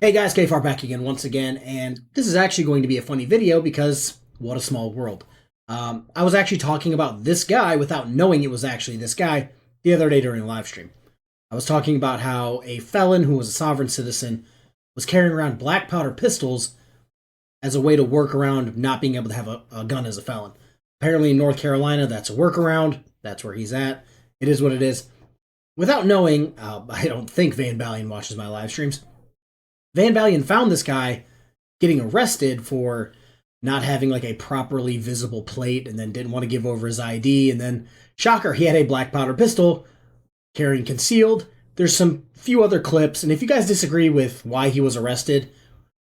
Hey guys, KFARR back again once again, and this is actually going to be a funny video because what a small world. I was actually talking about this guy without knowing it was actually this guy the other day during a live stream. I was talking about how a felon who was a sovereign citizen was carrying around black powder pistols as a way to work around not being able to have a gun as a felon. Apparently in North Carolina, that's a workaround. That's where he's at. It is what it is. Without knowing, I don't think Van Balian watches my live streams. Van Balian found this guy getting arrested for not having like a properly visible plate and then didn't want to give over his ID. And then, shocker, he had a black powder pistol carrying concealed. There's some few other clips. And if you guys disagree with why he was arrested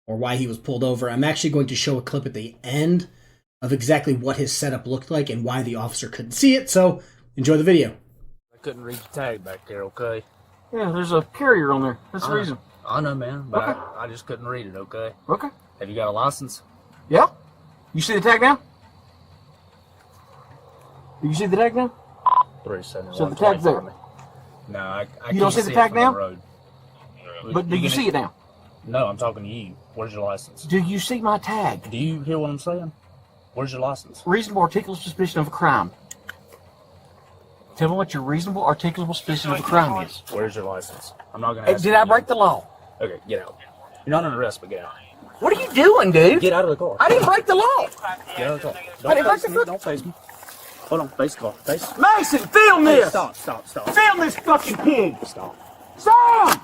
or why he was pulled over, I'm actually going to show a clip at the end of exactly what his setup looked like and why the officer couldn't see it. So enjoy the video. I couldn't read the tag back there, okay? Yeah, there's a carrier on there. That's the reason. I know, man, but Okay. I just couldn't read it, okay? Okay. Have you got a license? Yeah. You see the tag now? You see the tag now? 371. So the tag's there. No, I You don't can't see the it tag from now? road. But do you see it now? No, I'm talking to you. Where's your license? Do you see my tag? Do you hear what I'm saying? Where's your license? Reasonable articulable suspicion of a crime. Tell me what your reasonable articulable suspicion of a crime is. Where's your license? I'm not gonna ask Did you I again. break the law? Okay, get out. You're not under arrest, but get out. What are you doing, dude? Get out of the car. I didn't break the law. Get out of the car. I didn't break Face the me. foot. Don't face me. Hold on, face the car. Face. Mason, film Hey, this. stop. Film this fucking pig. Stop. Sam!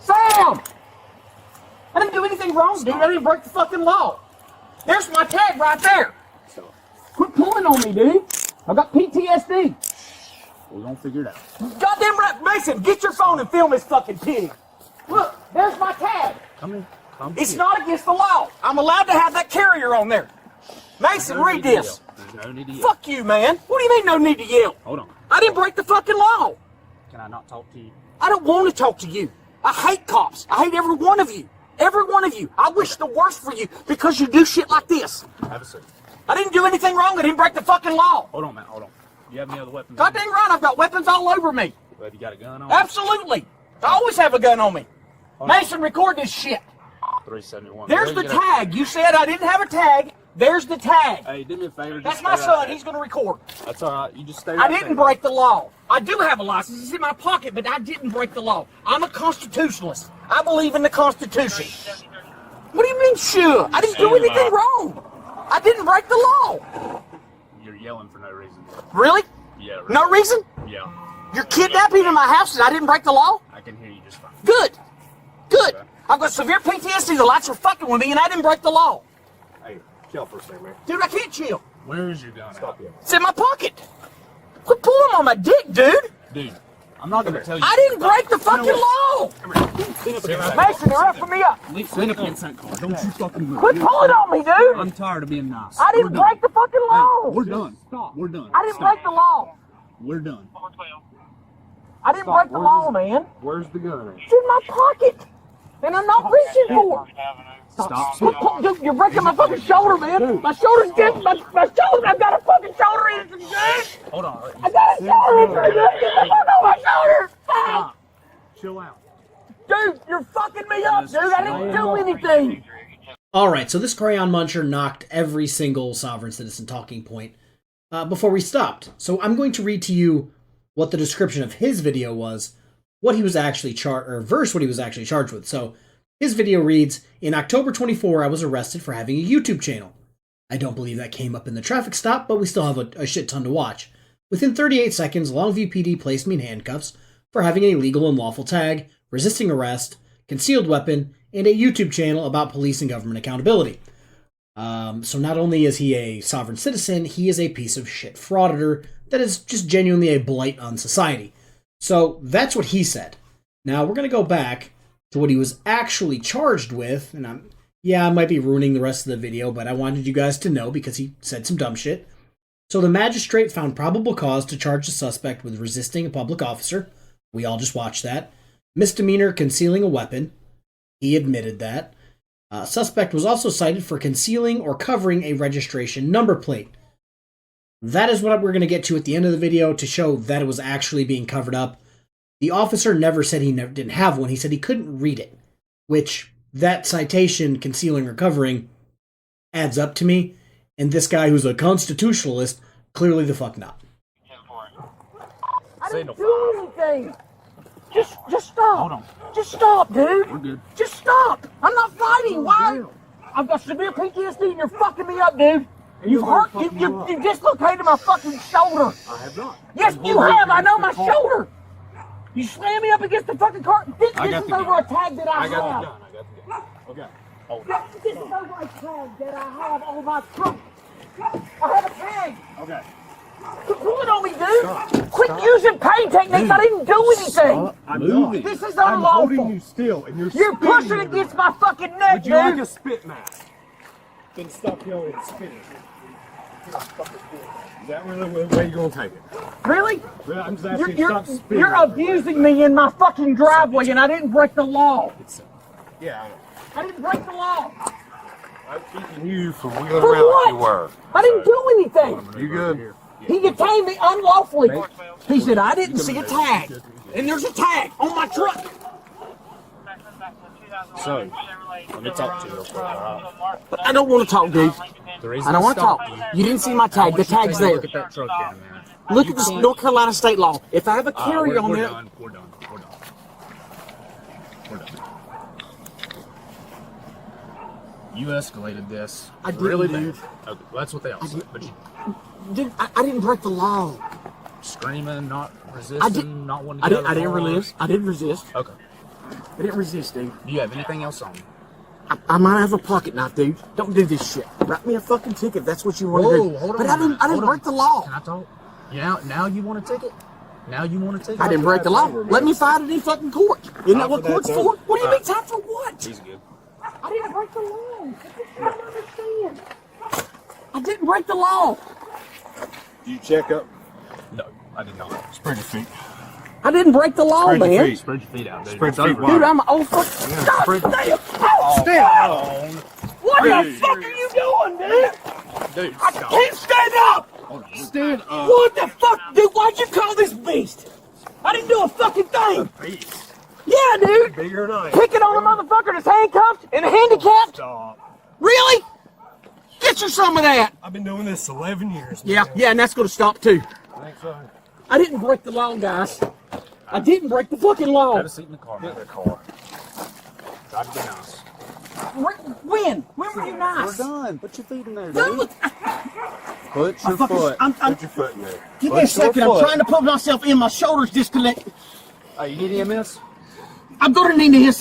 Sam! I didn't do anything wrong, dude. I didn't break the fucking law. There's my tag right there. Stop. Quit pulling on me, dude. I got PTSD. We're gonna figure it out. Goddamn right, Mason, get your phone and film this fucking pig. Look, there's my tag. Come in. Come It's here. not against the law. I'm allowed to have that carrier on there. Mason, No read need to this. yell. There's no need to yell. Fuck you, man. What do you mean no need to yell? Hold on. I didn't break the fucking law. Can I not talk to you? I don't want to talk to you. I hate cops. I hate every one of you. Every one of you. I wish the worst for you because you do shit like this. Have a seat. I didn't do anything wrong. I didn't break the fucking law. Hold on, man. Hold on. Do you have any other weapons? Goddamn right, I've got weapons all over me. Have you got a gun on? Absolutely. I always have a gun on me. Mason, record this shit. 371. There's Where the you get a- tag. You said I didn't have a tag. There's the tag. Hey, do me a favor. That's just my stay right son. there. He's going to record. That's all right. You just stay I right didn't there. break the law. I do have a license. It's in my pocket, but I didn't break the law. I'm a constitutionalist. I believe in the Constitution. What do you mean, sure? I didn't do anything wrong. I didn't break the law. You're yelling for no reason. Really? Yeah. Right. No reason? Yeah. You're kidnapping in my house and I didn't break the law? I can hear you just fine. Good. Good. Okay. I've got severe PTSD. The lights are fucking with me and I didn't break the law. Hey, chill for a second, man. Dude, I can't chill. Where is your gun? Stop yelling. It's in my pocket. Quit pulling on my dick, dude. Dude, I'm not gonna tell you. I didn't break the fucking law. Clean up against Mason, they're up for me up. Clean up against that car. Don't you fucking move. Quit pulling on me, dude. I'm tired of being nice. I didn't break the fucking law. We're done. Stop. We're done. I didn't break the law. We're done. I didn't break the law, man. Where's the gun? It's in my pocket. And I'm not reaching for it. Stop. Dude, you're breaking my fucking shoulder, man. My shoulder's dead. My shoulder. I've got a fucking shoulder injury, dude. Hold on. I got a shoulder injury, dude. Get the fuck off my shoulder. Ah. Chill out. Dude, you're fucking me up, dude. I didn't do anything. Alright, so this crayon muncher knocked every single sovereign citizen talking point before we stopped. So I'm going to read to you what the description of his video was, what he was actually what he was actually charged with. So his video reads, in October 24, I was arrested for having a YouTube channel. I don't believe that came up in the traffic stop, but we still have a shit ton to watch. Within 38 seconds, Longview PD placed me in handcuffs for having an illegal and lawful tag, resisting arrest, concealed weapon, and a YouTube channel about police and government accountability. So not only is he a sovereign citizen, he is a piece of shit frauditor that is just genuinely a blight on society. So that's what he said. Now we're going to go back to what he was actually charged with, and I might be ruining the rest of the video, but I wanted you guys to know because he said some dumb shit. So the magistrate found probable cause to charge the suspect with resisting a public officer. We all just watched that. Misdemeanor concealing a weapon. He admitted that. Suspect was also cited for concealing or covering a registration number plate. That is what we're going to get to at the end of the video to show that it was actually being covered up. The officer never said he didn't have one. He said he couldn't read it, which that citation, concealing or covering, adds up to me. And this guy who's a constitutionalist, clearly the fuck not. I didn't do anything. Just stop. Hold on. Just stop, dude. We're good. Just stop. I'm not fighting. Why? I've got severe PTSD and you're fucking me up, dude. You've hurt. You dislocated my fucking shoulder. I have not. Yes, you have. I know my shoulder. You slammed me up against the fucking car. This is over a tag that I have. I got the gun. Okay. Hold on. This is over a tag that I have on my truck. I have a tag. Okay. Quit pulling on me, dude. Quit using pain techniques. I didn't do anything. I'm moving. This is I'm unlawful. holding you still, and you're You're spitting pushing everywhere. against my fucking neck, Would you like dude. a spit mask? Then stop yelling and spitting. Is that really the way you're gonna take it? Really? Well, I'm just asking you to stop spitting. You're abusing me in my fucking driveway, and I didn't break the law. Yeah, I know. I didn't break the law. I'm keeping you from wheeling For around what? like you were. I didn't do anything. You good? He detained me unlawfully. He said, I didn't see a tag. And there's a tag on my truck. So, let me talk to you real quick, alright? But I don't want to talk, dude. I don't want to talk. You didn't see my tag. The tag's there. Look at that truck down there. Look at the North Carolina state law. If I have a carry on We're there, done. We're done. You escalated this. I didn't, really dude. bad. Okay, well, that's what they all say. But you dude, I didn't break the law. screaming, not resisting, not wanting to get out of I the didn't car. resist. I didn't resist. Okay. I didn't resist, dude. Do you have anything else on you? I might have a pocket knife, dude. Don't do this shit. Write me a fucking ticket if that's what you want to do. Hold on. But I didn't break the law. Can I talk? Now you want to take it? Now you want to take it? I didn't break the law. Let me fight it in fucking court. Isn't that what court's for? What do you mean time for what? He's good. I didn't break the law. I don't understand. I didn't break the law. Did you check up? No, I did not. Spread your feet. I didn't break the law, Spread your man. feet. Spread your feet out, dude. Spread your feet Dude, I'm an old fucking. God spread- damn. Oh, Stand on. what the Dude. fuck are you doing, dude? Dude, I stop. can't stand up. Hold on. Stand up. What the fuck, dude? Why'd you call this beast? I didn't do a fucking thing. Beast. Yeah, dude. Bigger than I am. Picking on a motherfucker that's handcuffed and handicapped? Stop. Really? Get you some of that. I've been doing this 11 years. Yeah, and that's gonna stop too. Thanks, so. I didn't break the law, guys. I didn't break the fucking law. Have a seat in the car. Get in the car. Try to be nice. When? When were you nice? We're done. Put your feet in there, Dude, dude. Put your foot. Put your foot in there. give me a second. I'm trying to put myself in. My shoulders disconnected. Hey, you need EMS? I'm gonna need this.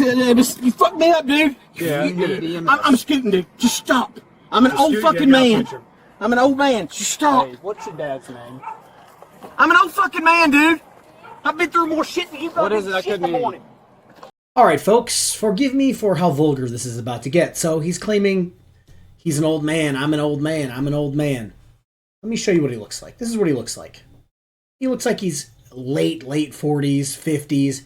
You fucked me up, dude. Yeah, you need EMS. I'm scooting, dude. Just stop. I'm an old scoot, fucking yeah, I got a man. picture. I'm an old man. Just stop. Hey, what's your dad's name? I'm an old fucking man, dude. I've been through more shit than you've done. What is it? I couldn't hear you. Alright, folks, forgive me for how vulgar this is about to get. So he's claiming he's an old man. I'm an old man. I'm an old man. Let me show you what he looks like. This is what he looks like. He looks like he's late 40s, 50s,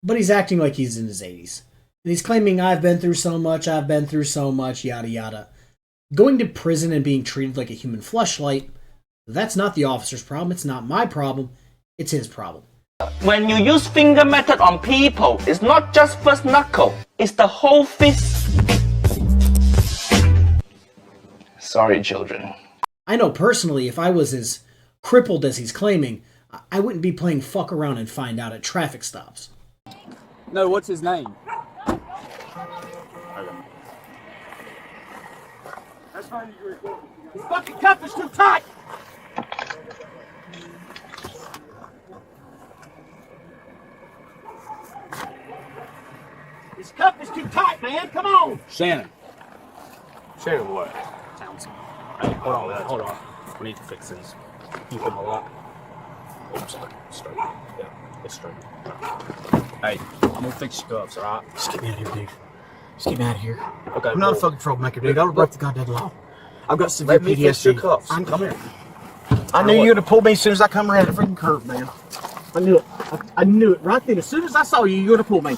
but he's acting like he's in his 80s. And he's claiming, I've been through so much, yada yada. Going to prison and being treated like a human fleshlight, that's not the officer's problem. It's not my problem. It's his problem. When you use finger method on people, it's not just first knuckle, it's the whole fist. Sorry, children. I know personally, if I was as crippled as he's claiming, I wouldn't be playing fuck around and find out at traffic stops. No, what's his name? That's fine. You record. This fucking cuff is too tight. This cuff is too tight, man. Come on. Shannon. Shannon what? Townsend. Hey, hold on. We need to fix these. Keep them a lot. Oops, straight. Yeah, it's straight. Hey, I'm gonna fix your cuffs, alright? Just get me out of here, dude. Just get me out of here. Okay. I'm not a fucking troublemaker, dude. I would break the goddamn law. I've got severe Let me PTSD. fix your cuffs. Come here. I I knew you would have pulled me as soon as I come around the freaking curve, man. I knew it. I knew it right then. As soon as I saw you, you would have pulled me.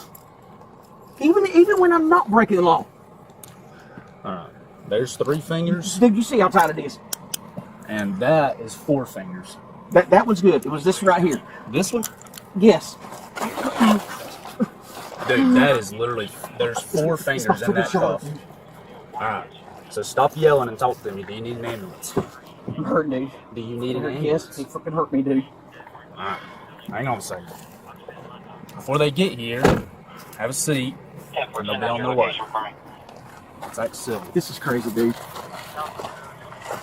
Even when I'm not breaking the law. Alright. There's 3 fingers, Dude, you see how tight it is. and that is 4 fingers. That one's good. It was this one right here. This one? Yes. Dude, that is literally, there's 4 fingers in that cuff. Alright, so stop yelling and talk to me. Do you need an ambulance? I'm hurting, dude. Do you need an Yes, ambulance? he fucking hurt me, dude. Alright, hang on a second. Before they get here, have a seat, and they'll be on their way. It's act civil. This is crazy, dude.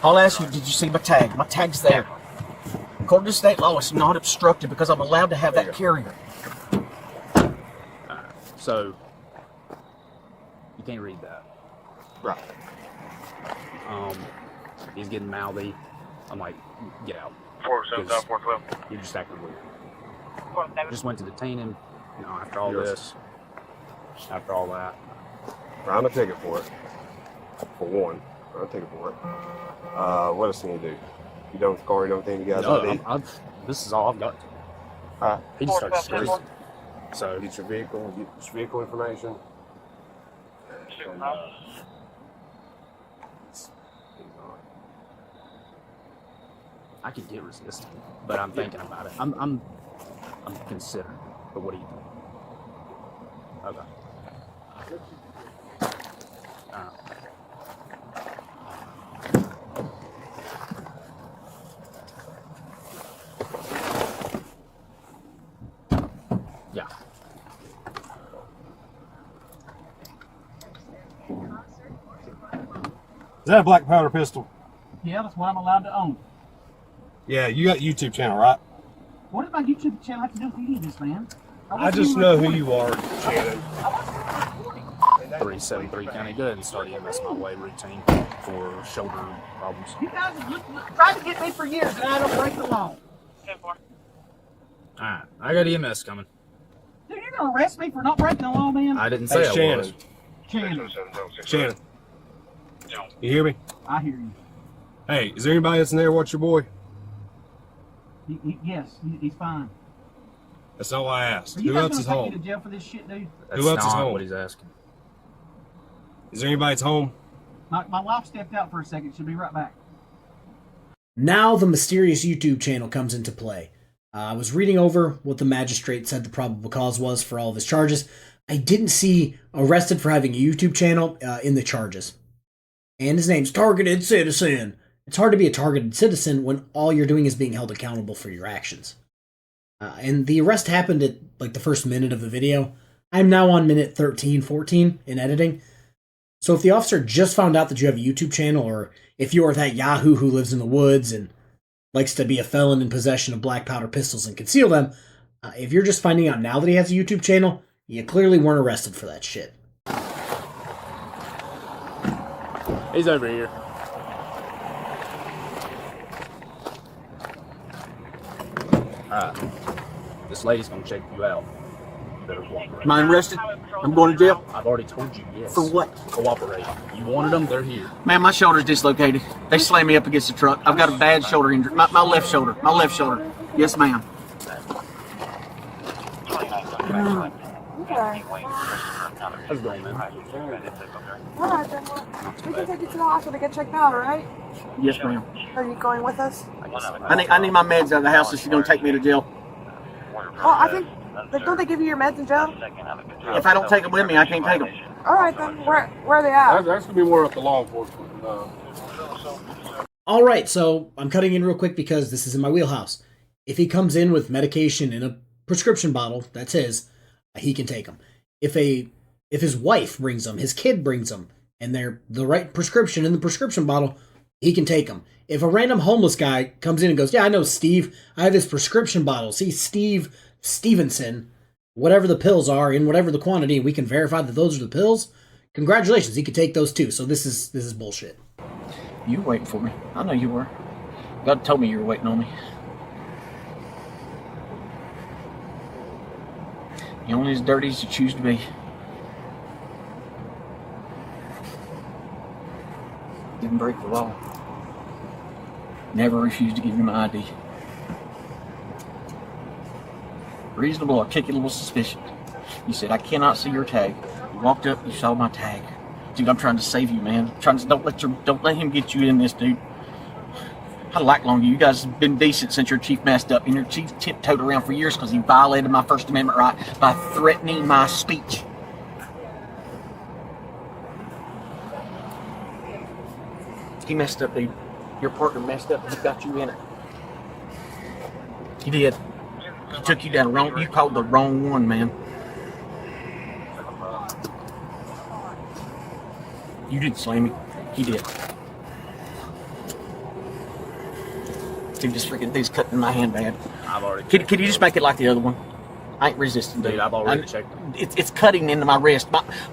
I'll ask you, did you see my tag? My tag's there. According to state law, it's not obstructed because I'm allowed to have that carrier. So, you can't read that. Right. He's getting mouthy. I'm like, get out. 475, 412. You're just acting weird. Just went to detain him, you know, after all this. After all that. I'm gonna take it for it. For one, I'll take it for it. What else can you do? You done with the car? You done with anything you guys No, ID? this is all I've got. He just started screaming. So, Get your vehicle, get your vehicle information. I could get resistant, but I'm thinking about it. I'm considering. But what do you think? Okay. Yeah. Is that a black powder pistol? Yeah, that's what I'm allowed to own. Yeah, you got a YouTube channel, right? What does my YouTube channel have to do with any of this, man? I just know who you are, Shannon. 373 County. Go ahead and start EMS my way routine for shoulder problems. You guys have tried to get me for years and I don't break the law. Alright, I got EMS coming. Dude, you're gonna arrest me for not breaking the law, man? I didn't say I Shannon. was. Shannon. You hear me? I hear you. Hey, is there anybody that's in there watch your boy? Yes, he's fine. That's all I asked. Are you Who guys else is gonna take me home? to jail for this shit, dude? That's Who else is not home? what he's asking. Is there anybody that's home? My wife stepped out for a second. She'll be right back. Now the mysterious YouTube channel comes into play. I was reading over what the magistrate said the probable cause was for all of his charges. I didn't see arrested for having a YouTube channel in the charges. And his name's Targeted Citizen. It's hard to be a targeted citizen when all you're doing is being held accountable for your actions. And the arrest happened at like the first minute of the video. I'm now on minute 13, 14 in editing. So if the officer just found out that you have a YouTube channel, or if you are that Yahoo who lives in the woods and likes to be a felon in possession of black powder pistols and conceal them, if you're just finding out now that he has a YouTube channel, you clearly weren't arrested for that shit. He's over here. Alright. This lady's gonna check you out. You better cooperate. Am I arrested? I'm going to jail? I've already told you yes. For what? Cooperate. You wanted them, they're here. Man, my shoulder's dislocated. They slammed me up against the truck. I've got a bad shoulder injury. My left shoulder. My left shoulder. Yes, ma'am. Okay. How's it going, man? Alright then, we can take you to the hospital to get checked out, alright? Yes, ma'am. Are you going with us? I need my meds out of the house if she's going to take me to jail. Oh, I think, don't they give you your meds in jail? If I don't take them with me, I can't take them. Alright then, where are they at? That's gonna be more up to law enforcement. Alright, so I'm cutting in real quick because this is in my wheelhouse. If he comes in with medication in a prescription bottle, that's his, he can take them. If his wife brings them, his kid brings them, and they're the right prescription in the prescription bottle, he can take them. If a random homeless guy comes in and goes, yeah, I know Steve, I have his prescription bottle. See, Steve Stevenson, whatever the pills are, in whatever the quantity, we can verify that those are the pills. Congratulations, he could take those too. So this is bullshit. You were waiting for me. I know you were. God told me you were waiting on me. You're only as dirty as you choose to be. Didn't break the law. Never refused to give you my ID. Reasonable, articulable suspicion. You said, I cannot see your tag. You walked up, you saw my tag. Dude, I'm trying to save you, man. Don't let him get you in this, dude. I like long you. You guys have been decent since your chief messed up, and your chief tiptoed around for years because he violated my First Amendment right by threatening my speech. He messed up, dude. Your partner messed up and he got you in it. He did. He took you down wrong. You called the wrong one, man. You didn't slam me. He did. Dude, this freaking thing's cutting my hand bad. I've already. Could you just make it like the other one? I ain't resisting, dude. I've already checked. It's cutting into my wrist.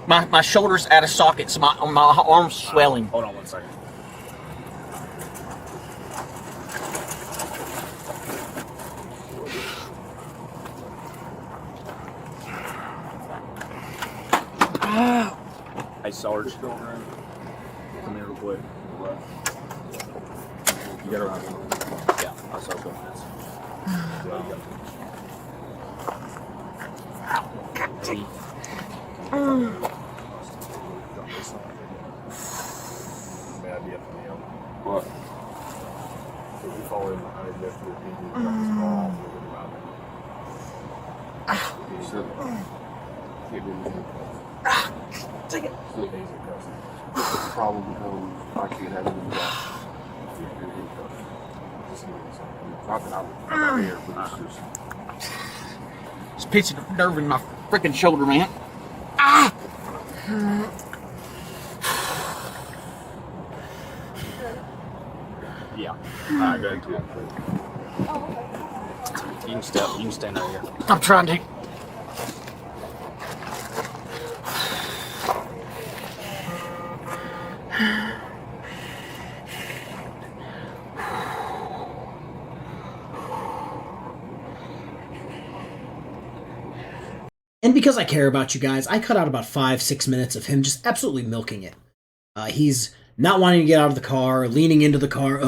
My shoulder's out of socket, so my arm's swelling. Hold on 1 second. Hey, Sarge. Come here real quick. You got around. Yeah, I saw something. What? If you fall in behind this, you'll be Take it. The problem becomes I can't have it in the back. Not that I'm here, but it's just. It's pinched a nerve in my freaking shoulder, man. Ah! Yeah. Alright, go to it. You can stand out here. I'm trying to. And because I care about you guys, I cut out about 5-6 minutes of him just absolutely milking it. He's not wanting to get out of the car, leaning into the car.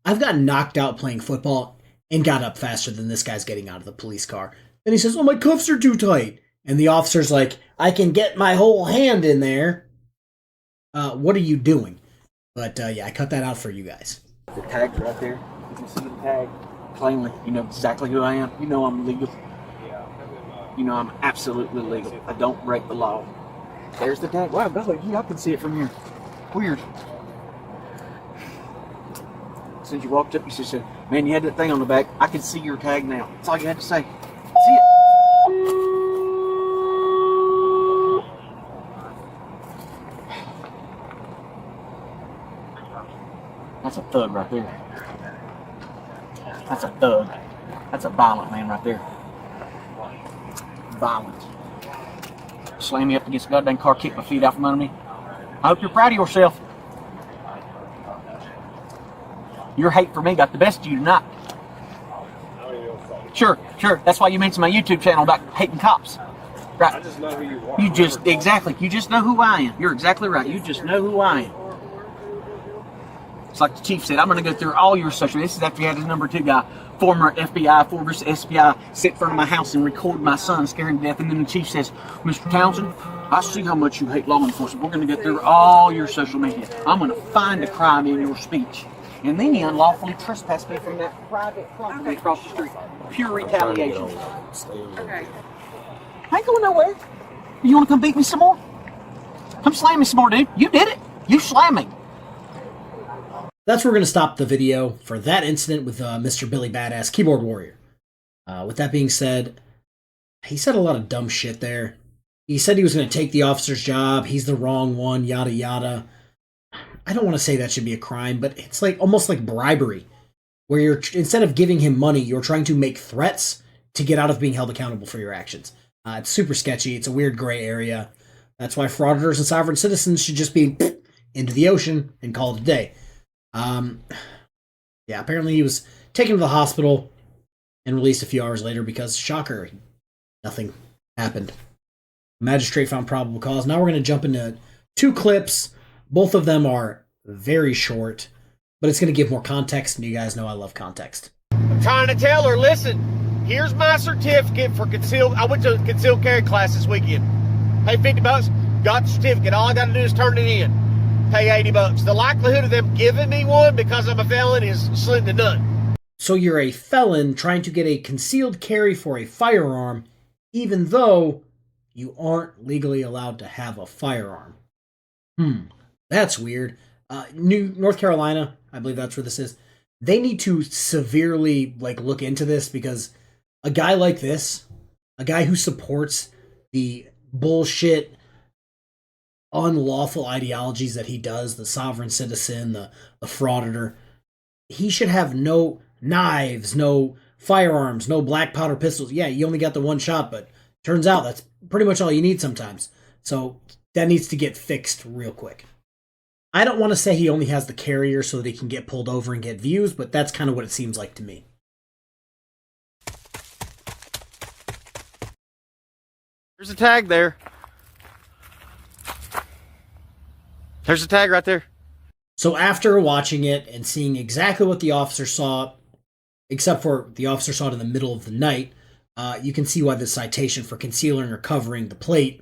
I've gotten knocked out playing football and got up faster than this guy's getting out of the police car. Then he says, "Oh, my cuffs are too tight." And the officer's like, "I can get my whole hand in there." What are you doing? But yeah, I cut that out for you guys. The tag's right there. You can see the tag plainly. You know exactly who I am. You know I'm legal. You know I'm absolutely legal. I don't break the law. There's the tag. Wow, golly, I can see it from here. Weird. Since you walked up, you just said, "Man, you had that thing on the back. I can see your tag now." That's all you had to say. See it? That's a thug right there. That's a thug. That's a violent man right there. Violent. Slam me up against the goddamn car, kick my feet out from under me. I hope you're proud of yourself. Your hate for me got the best of you tonight. Sure. That's why you mentioned my YouTube channel about hating cops. Right. I just know who you are. You just know who I am. You're exactly right. You just know who I am. It's like the chief said, I'm going to go through all your social. This is after you had his number 2 guy, former FBI, former SPI, sit in front of my house and record my son scaring to death. And then the chief says, "Mr. Townsend, I see how much you hate law enforcement. We're going to go through all your social media. I'm going to find a crime in your speech." And then he unlawfully trespassed me from that private property across the street. Pure retaliation. Okay. I ain't going nowhere. You want to come beat me some more? Come slam me some more, dude. You did it. You slammed me. That's where we're going to stop the video for that incident with Mr. Billy Badass Keyboard Warrior. With that being said, he said a lot of dumb shit there. He said he was going to take the officer's job. He's the wrong one, yada yada. I don't want to say that should be a crime, but it's like almost like bribery, where you're instead of giving him money, you're trying to make threats to get out of being held accountable for your actions. It's super sketchy. It's a weird gray area. That's why frauditors and sovereign citizens should just be into the ocean and call it a day. Yeah, apparently he was taken to the hospital and released a few hours later because, shocker, nothing happened. The magistrate found probable cause. Now we're going to jump into 2 clips. Both of them are very short, but it's going to give more context, and you guys know I love context. I'm trying to tell her, listen, here's my certificate for concealed. I went to concealed carry class this weekend. Paid $50, got the certificate. All I got to do is turn it in. pay $80. The likelihood of them giving me one because I'm a felon is slim to none. So you're a felon trying to get a concealed carry for a firearm, even though you aren't legally allowed to have a firearm. That's weird. North Carolina, I believe that's where this is. They need to severely look into this, because a guy like this, a guy who supports the bullshit, unlawful ideologies that he does, the sovereign citizen, the frauditor, he should have no knives, no firearms, no black powder pistols. Yeah, you only got the one shot, but turns out that's pretty much all you need sometimes. So that needs to get fixed real quick. I don't want to say he only has the carrier so that he can get pulled over and get views, but that's kind of what it seems like to me. There's a tag there. There's a tag right there. So after watching it and seeing exactly what the officer saw, except for the officer saw it in the middle of the night, you can see why the citation for concealing or covering the plate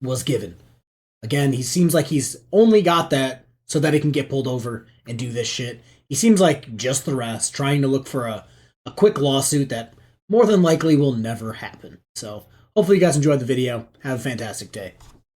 was given. Again, he seems like he's only got that so that he can get pulled over and do this shit. He seems like just the rest, trying to look for a quick lawsuit that more than likely will never happen. So hopefully you guys enjoyed the video. Have a fantastic day.